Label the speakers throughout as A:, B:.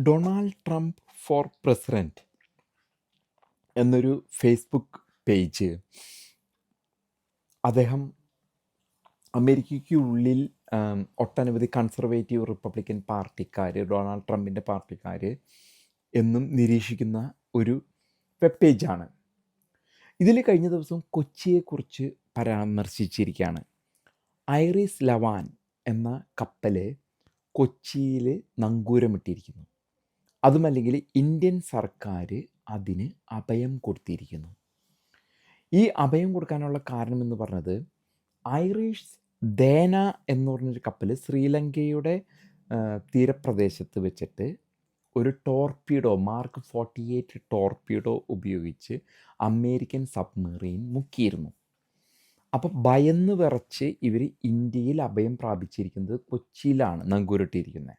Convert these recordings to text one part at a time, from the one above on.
A: Donald Trump four president എന്നൊരു Facebook page അദ്ദേഹം അമേരിക്കയ്ക്കുള്ളിൽ ഒട്ടനവധി കൺസർവേറ്റീവ് റിപ്പബ്ലിക്കൻ പാർട്ടിക്കാർ, ഡൊണാൾഡ് ട്രംപിൻ്റെ പാർട്ടിക്കാർ എന്നും നിരീക്ഷിക്കുന്ന ഒരു വെബ് പേജാണ്. ഇതിൽ കഴിഞ്ഞ ദിവസം കൊച്ചിയെക്കുറിച്ച് പരാമർശിച്ചിരിക്കുകയാണ്. ഐറിസ് ലവാൻ എന്ന കപ്പൽ കൊച്ചിയിൽ നങ്കൂരമിട്ടിരിക്കുന്നു. അതുമല്ലെങ്കിൽ ഇന്ത്യൻ സർക്കാർ അതിന് അഭയം കൊടുത്തിരിക്കുന്നു. ഈ അഭയം കൊടുക്കാനുള്ള കാരണമെന്ന് പറഞ്ഞത്, ഐറിഷ് ദേന എന്ന് പറഞ്ഞൊരു കപ്പൽ ശ്രീലങ്കയുടെ തീരപ്രദേശത്ത് വെച്ചിട്ട് ഒരു ടോർപീഡോ, മാർക്ക് 48 ടോർപീഡോ ഉപയോഗിച്ച് അമേരിക്കൻ സബ്മറീൻ മുക്കിയിരുന്നു. അപ്പോൾ ഭയന്ന് വിറച്ച് ഇവർ ഇന്ത്യയിൽ അഭയം പ്രാപിച്ചിരിക്കുന്നത് കൊച്ചിയിലാണ് നങ്കൂരിട്ടിരിക്കുന്നത്.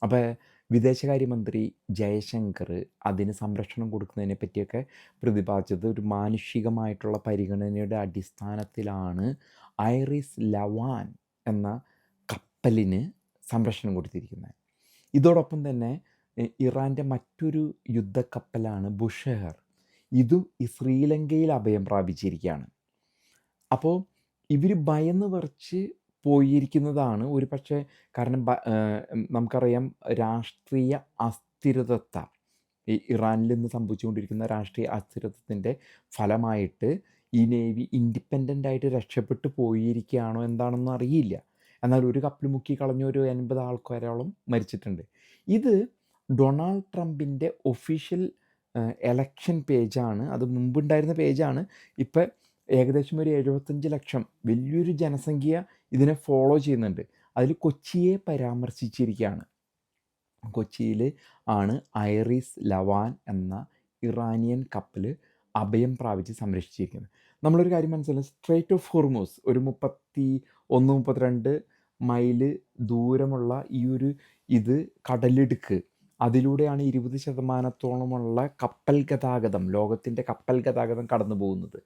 A: അപ്പോൾ വിദേശകാര്യമന്ത്രി ജയശങ്കർ അതിന് സംരക്ഷണം കൊടുക്കുന്നതിനെ പറ്റിയൊക്കെ പ്രതിപാദിച്ചത് ഒരു മാനുഷികമായിട്ടുള്ള പരിഗണനയുടെ അടിസ്ഥാനത്തിലാണ് ഐറിസ് ലവാൻ എന്ന കപ്പലിന് സംരക്ഷണം കൊടുത്തിരിക്കുന്നത്. ഇതോടൊപ്പം തന്നെ ഇറാൻ്റെ മറ്റൊരു യുദ്ധക്കപ്പലാണ് ബുഷഹർ, ഇതും ശ്രീലങ്കയിൽ അഭയം പ്രാപിച്ചിരിക്കുകയാണ്. അപ്പോൾ ഇവർ ഭയന്ന് വിറച്ച് പോയിരിക്കുന്നതാണ് ഒരു പക്ഷേ. കാരണം നമുക്കറിയാം, രാഷ്ട്രീയ അസ്ഥിരത, ഈ ഇറാനിൽ നിന്ന് സംഭവിച്ചുകൊണ്ടിരിക്കുന്ന രാഷ്ട്രീയ അസ്ഥിരത്വത്തിൻ്റെ ഫലമായിട്ട് ഈ നേവി ഇൻഡിപെൻഡൻ്റ് ആയിട്ട് രക്ഷപ്പെട്ടു പോയിരിക്കുകയാണോ എന്താണെന്ന് അറിയില്ല. എന്നാൽ ഒരു കപ്പൽ മുക്കി കളഞ്ഞ ഒരു 80 ആൾക്കാരോളം മരിച്ചിട്ടുണ്ട്. ഇത് ഡൊണാൾഡ് ട്രംപിൻ്റെ ഒഫീഷ്യൽ എലക്ഷൻ പേജാണ്. അത് മുമ്പുണ്ടായിരുന്ന പേജാണ്. ഇപ്പം ഏകദേശം ഒരു 75 ലക്ഷം വലിയൊരു ജനസംഖ്യ ഇതിനെ ഫോളോ ചെയ്യുന്നുണ്ട്. അതിൽ കൊച്ചിയെ പരാമർശിച്ചിരിക്കുകയാണ്. കൊച്ചിയിൽ ആണ് ഐറിസ് ലവാൻ എന്ന ഇറാനിയൻ കപ്പൽ അഭയം പ്രാപിച്ച് സംരക്ഷിച്ചിരിക്കുന്നത്. നമ്മളൊരു കാര്യം മനസ്സിലായി, സ്ട്രേറ്റ് ഓഫ് ഹോർമൂസ് ഒരു 31-32 മൈല് ദൂരമുള്ള ഈ ഒരു കടലിടുക്ക്, അതിലൂടെയാണ് 20% കപ്പൽ ഗതാഗതം, ലോകത്തിൻ്റെ കപ്പൽ ഗതാഗതം കടന്നു പോകുന്നത്.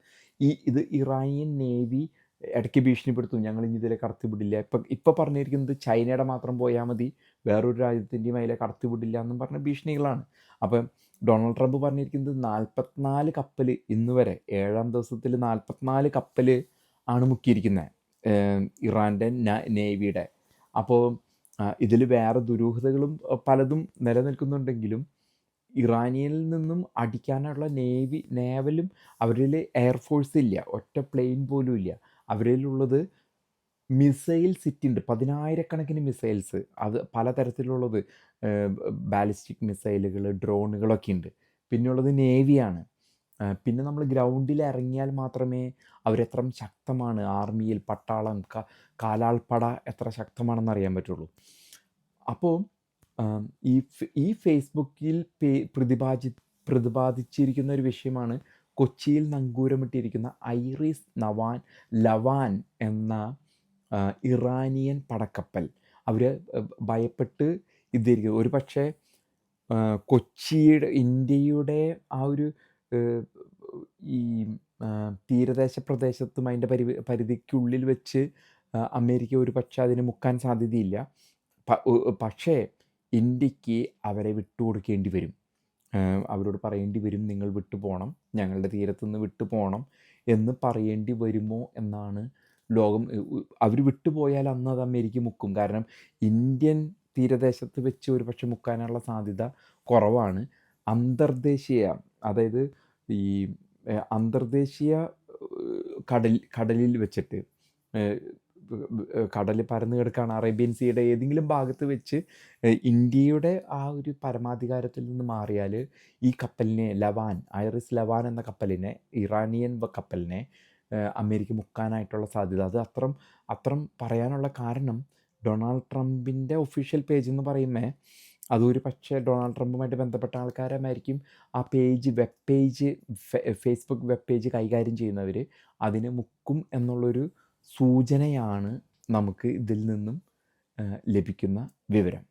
A: ഇത് ഇറാനിയൻ നേവി ഇടയ്ക്ക് ഭീഷണിപ്പെടുത്തും, ഞങ്ങൾ ഇനി ഇതിലെ കടത്തിവിടില്ല. ഇപ്പം പറഞ്ഞിരിക്കുന്നത് ചൈനയുടെ മാത്രം പോയാൽ മതി, വേറൊരു രാജ്യത്തിൻ്റെയും അതിലെ കടത്തിവിടില്ല എന്നും പറഞ്ഞ ഭീഷണികളാണ്. അപ്പം ഡൊണാൾഡ് ട്രംപ് പറഞ്ഞിരിക്കുന്നത് 44 കപ്പൽ ഇന്ന് വരെ 7ാം ദിവസത്തിൽ 44 കപ്പൽ ആണ് മുക്കിയിരിക്കുന്നത് ഇറാൻ്റെ നേവിയുടെ. അപ്പോൾ ഇതിൽ വേറെ ദുരൂഹതകളും പലതും നിലനിൽക്കുന്നുണ്ടെങ്കിലും ഇറാനിയനിൽ നിന്നും അടിക്കാനുള്ള നേവലും അവരിൽ എയർഫോഴ്സ് ഇല്ല, ഒറ്റ പ്ലെയിൻ പോലും ഇല്ല. അവരിലുള്ളത് മിസൈൽ സിറ്റുണ്ട്, 10,000-കണക്കിന് മിസൈൽസ്, അത് പലതരത്തിലുള്ളത്, ബാലിസ്റ്റിക് മിസൈലുകൾ, ഡ്രോണുകളൊക്കെ ഉണ്ട്. പിന്നെയുള്ളത് നേവിയാണ്. പിന്നെ നമ്മൾ ഗ്രൗണ്ടിൽ ഇറങ്ങിയാൽ മാത്രമേ അവരെത്ര ശക്തമാണ്, ആർമിയിൽ പട്ടാളം, കാലാൾപ്പട എത്ര ശക്തമാണെന്ന് അറിയാൻ പറ്റുള്ളൂ. അപ്പോൾ ഈ ഫേസ്ബുക്കിൽ പ്രതിപാദിച്ചിരിക്കുന്ന ഒരു വിഷയമാണ് കൊച്ചിയിൽ നങ്കൂരമിട്ടിരിക്കുന്ന ഐറിസ് ലവാൻ എന്ന ഇറാനിയൻ പടക്കപ്പൽ. അവർ ഭയപ്പെട്ട് ഇതിരിക്കും. ഒരു പക്ഷേ ഇന്ത്യയുടെ ആ ഒരു ഈ തീരദേശ പ്രദേശത്തും അതിൻ്റെ പരിധിക്കുള്ളിൽ വെച്ച് അമേരിക്ക ഒരു പക്ഷേ അതിന് മുക്കാൻ സാധ്യതയില്ല. പക്ഷേ ഇന്ത്യക്ക് അവരെ വിട്ടുകൊടുക്കേണ്ടി വരും. അവരോട് പറയേണ്ടി വരും, നിങ്ങൾ വിട്ടു പോകണം, ഞങ്ങളുടെ തീരത്തുനിന്ന് വിട്ടു പോകണം എന്ന് പറയേണ്ടി വരുമോ എന്നാണ് ലോകം. അവർ വിട്ടുപോയാൽ അന്ന് അത് അമേരിക്ക മുക്കും. കാരണം ഇന്ത്യൻ തീരദേശത്ത് വെച്ച് ഒരു പക്ഷെ മുക്കാനുള്ള സാധ്യത കുറവാണ്. അതായത് ഈ അന്തർദേശീയ കടലിൽ വെച്ചിട്ട്, കടൽ പരന്നു കിടക്കുകയാണ്, അറേബ്യൻ സീയുടെ ഏതെങ്കിലും ഭാഗത്ത് വെച്ച് ഇന്ത്യയുടെ ആ ഒരു പരമാധികാരത്തിൽ നിന്ന് മാറിയാൽ ഈ കപ്പലിനെ ഐറിസ് ലവാൻ എന്ന കപ്പലിനെ, ഇറാനിയൻ കപ്പലിനെ അമേരിക്ക മുക്കാനായിട്ടുള്ള സാധ്യത, അത് അത്രം പറയാനുള്ള കാരണം ഡൊണാൾഡ് ട്രംപിൻ്റെ ഒഫീഷ്യൽ പേജ് എന്ന് പറയുമ്പോൾ അതൊരു പക്ഷേ ഡൊണാൾഡ് ട്രംപുമായിട്ട് ബന്ധപ്പെട്ട ആൾക്കാരായിരിക്കും ആ web page, Facebook web page കൈകാര്യം ചെയ്യുന്നവർ അതിനെ മുക്കും എന്നുള്ളൊരു സൂചനയാണ് നമുക്ക് ഇതിൽ നിന്നും ലഭിക്കുന്ന വിവരം.